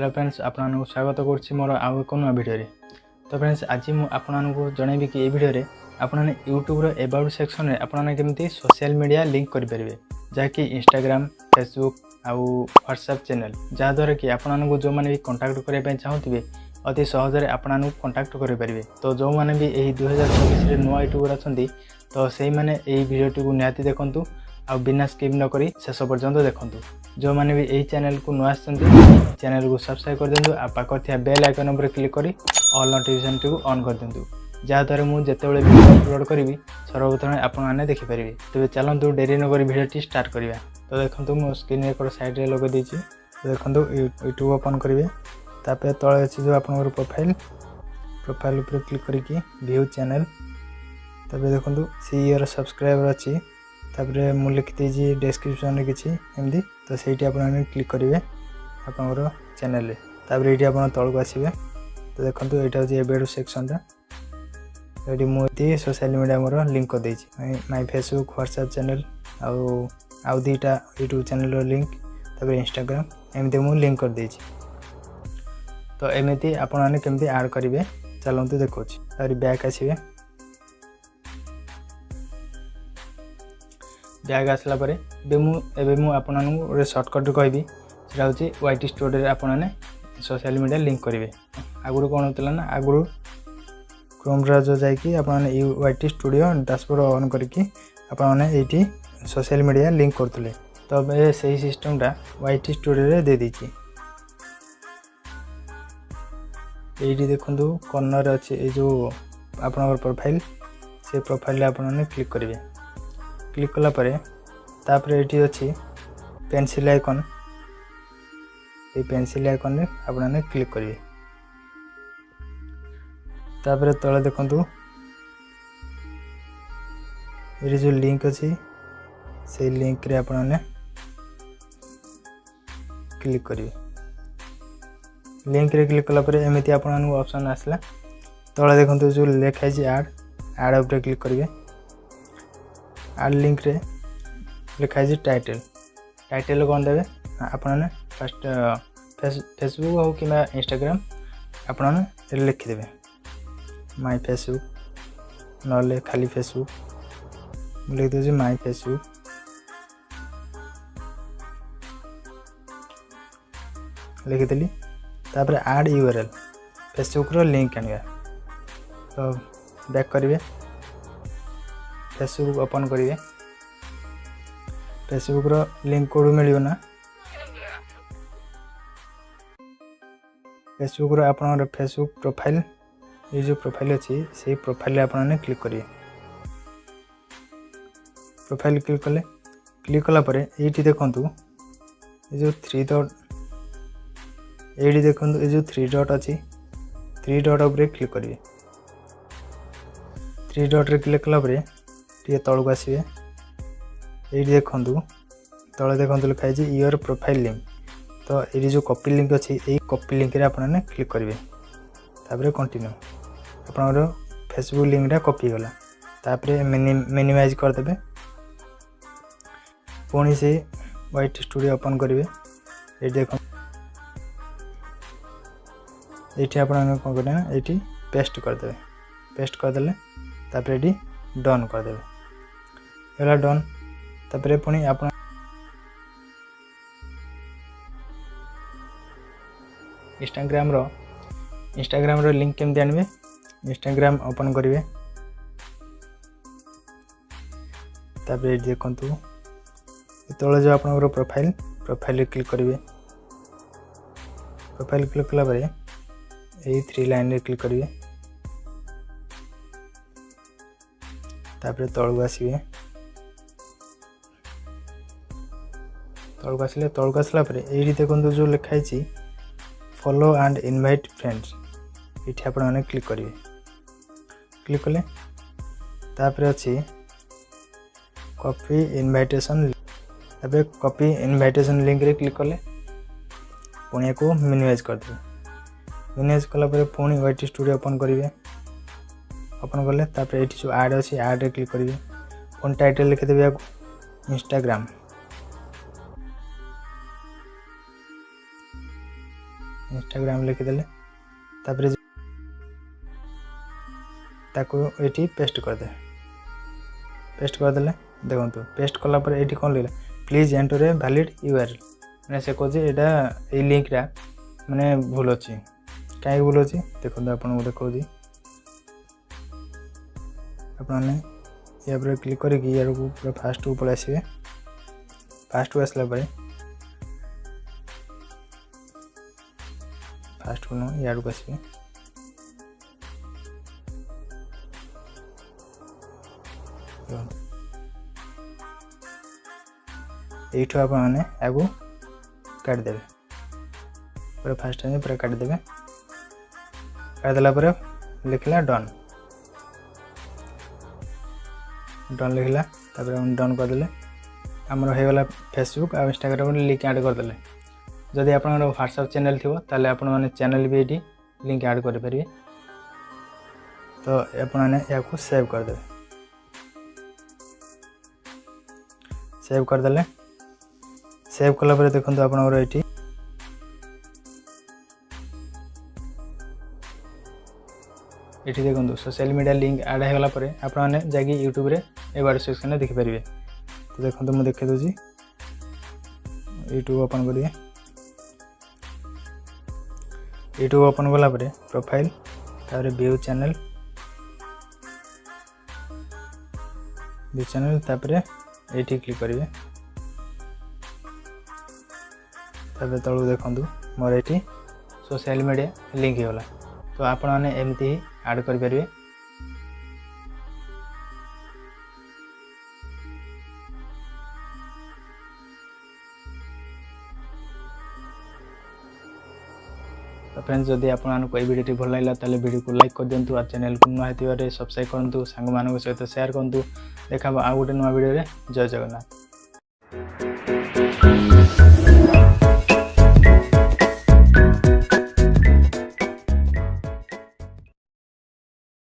Hello friends, आपको स्वागत करुच्ची मोर आउ एक नुआ भिडियो। तो फ्रेंड्स, आज मुझे जनइबी कि भिडियो आपने यूट्यूब एबाउट सेक्शन में आपने केमती सोशल मीडिया लिंक करेंगे, जहाँकि इंस्टाग्राम, फेसबुक आउ व्हाट्सएप चैनल, जहाँद्वारा कि आपको जो मैंने भी कंटाक्ट करने चाहूँगे अति सहजरे आपको कंटाक्ट करेंगे। तो जो मैंने भी यही 2024 नुआ यूट्यूबर अच्छा तो से मैंने यही भिडियोटी को निहाती देखूँ आ बिना स्किप नक शेष पर्यंत देखूँ। जो मैंने भी यही चैनल को नुआ चैनल को सब्सक्राइब कर दिंतु आ पाखर थी बेल आइकन उपर क्लिक कर ऑल नोटिफिकेशन टी ऑन कर दिंतु, जहाँद्वारा मुझे जिते वीडियो अपलोड करी सर्वप्रथम आपने देखिपारे। तेज चलतु डेरी नक भिडियोटी स्टार्ट करवा। तो देखो मो स्क्रीन रेकर्ड साइड रे लगे देछि। तो देखो यूट्यूब ओपन करेंगे, तापर तले अच्छी जो आप प्रोफाइल उपर क्लिक करके व्यू चैनल, तापर देखो सी ईयर सब्सक्राइबर अच्छी, तापर मुझे लिखी डिस्क्रिप्शन में किसी एमती। तो सही आप क्लिक करेंगे आपंकर चैनल रे, तापर ये आप तौक आसवे। तो देखो यहाँ हूँ एबेड सेक्शन ये मुझे सोशल मीडिया मोर लिंक कर देछि, माय फेसबुक, व्हाट्सएप चैनल आउ दुईटा यूट्यूब चैनल लिंक, तापर इंस्टाग्राम एमती मुझे लिंक कर देछि। तो एमती आपने केमती ऐड करेंगे चलते देखो। तापर बैक आसवे, बैग आसला परे आपन गोटे सर्टकट कहबी, सेटा हूँ वाईटी स्टूडियो आपने सोशल मीडिया लिंक करेंगे। आगुरी कौन होता ना, आगुरी क्रोम ब्राउजर जाकि आपने वाईटी स्टूडियो डैशबोर्ड ऑन करके आपने ये सोशल मीडिया लिंक करते। तो अब से सिस्टमटा वाईटी स्टूडियो दे दीची। ये देखो कॉर्नर अच्छे ये जो आप प्रोफाइल, से प्रोफाइल आपने क्लिक करेंगे। क्लिक कलापर तापर ये अच्छी पेंसिल आइकन, ये पेंसिल आइकन रे आपने क्लिक करेंगे। तापर तले देखो ये जो लिंक अच्छी से लिंक रे आपने क्लिक करेंगे। लिंक रे क्लिक कलापर एमती आपको ऑप्शन आसला। तले देखो जो लिखाई ऐड उपर क्लिक करेंगे। ऐड लिंक रे लिखाई टाइटल, टाइटल कौन देवे आपने फर्स्ट फेसबुक हो कि इंस्टाग्राम आपने लिखिदेवे, माय फेसबुक ना खाली फेसबुक लिख दूसरी माय फेसबुक। लिखिदेली, तापर ऐड यूआरएल फेसबुक रो लिंक आनिया। तो बैक करेंगे, फेसबुक ओपन करेंगे। फेसबुक रो लिंक कोड मिलियो ना, फेसबुक रो आपन फेसबुक प्रोफाइल, ये जो प्रोफाइल अच्छी से प्रोफाइल आपने क्लिक करेंगे। प्रोफाइल क्लिक कले, क्लिक कलापर ये देखो ये जो थ्री डॉट, ये देखो ये जो थ्री डॉट अच्छी, थ्री डॉट उपर क्लिक करेंगे। थ्री डॉट रे क्लिक कलापर टे तौक आसवे। ये देखो तले देखो लिखाई योर प्रोफाइल लिंक। तो ये जो कॉपी लिंक अच्छी ये कॉपी लिंक रे आपने क्लिक करेंगे। तापर कंटिन्यू, आपन फेसबुक लिंकटा कॉपी गला। तापर मिनिमाइज करदे, पुणी से वाईटी स्टूडियो ओपन करेंगे। ये देखो ये आप कौन करें ना, ये पेस्ट करदे, पेस्ट करदे तापर ये डन करदे, ये डन। तापर पुणी आप इंस्टाग्राम रो लिंक केमती आनबे, इंस्टाग्राम ओपन करेंगे। तापर ये देखो तले जो आप प्रोफाइल क्लिक करेंगे। प्रोफाइल क्लिक कलापर यही थ्री लाइन रे क्लिक करेंगे। तापर तौक आसवे, तौक आसले तौक आसला ये देखो जो लिखाई फॉलो एंड इनवाइट फ्रेंड्स, ये आपने क्लिक करेंगे। क्लिक कले तापर अच्छी कॉपी इनवाइटेशन, तापर कॉपी इनवाइटेशन लिंक रे क्लिक कले पुणी को मिनिमाइज करदे। मिनिमाइज कलापर पुणी वाईटी स्टूडियो ओपन करेंगे। ओपन कले तापर ये जो ऐड अच्छी ऐड रे क्लिक करेंगे। पुणी टाइटल लिखिदेवे इंस्टाग्राम, इंस्टाग्राम लिखिदेले तापर ताको ये पेस्ट करदे पेस्ट करदेले देखो पेस्ट कलापर ये कौन लिखा please enter a valid URL मैंने से कहे यहाँ ये लिंकटा माने भूल अच्छी कहीं भूल अच्छी देखो आपको देखा आपने या क्लिक करके यार को पूरा फास्ट को पलि आसवे फास्ट को आसला फास्ट को नुह यार को आसवे यू आपने आगू काटिदेवे पूरा फास्ट पूरा काटिदेवे काटिदेला लिखला डन डन लिखला डन करदे आमर होगला फेसबुक और इंस्टाग्राम लिंक ऐड करदे जदि आप व्हाट्सएप चैनल थी ताले आपण माने चैनल भी ये लिंक ऐड करेंगे तो आपने या सेव करदे सेव करदे सेव कलापर देखो आप ये देखो सोशल मीडिया लिंक ऐड होगा आपने जाकि यूट्यूब रे एबार सेक्शन देखिपारे तो देखो मुझे देखे दूसरी यूट्यूब ओपन करिए यूट्यूब ओपन कलापर प्रोफाइल तापर व्यू चैनल तापर ये क्लिक करेंगे तब तलू देखूँ मोर ये सोशल मीडिया लिंक होगा तो आपण मैंने एमती ही ऐड करेंगे तो फ्रेंड्स जदि आपको ये वीडियो भल लगा ताले वीडियो को लाइक कर दिंतु और चैनल को नुआ होते सब्सक्राइब करूँ सांग मान सहित शेयर करूँ देखा आउ गोटे नुआ वीडियो जय जगन्नाथ।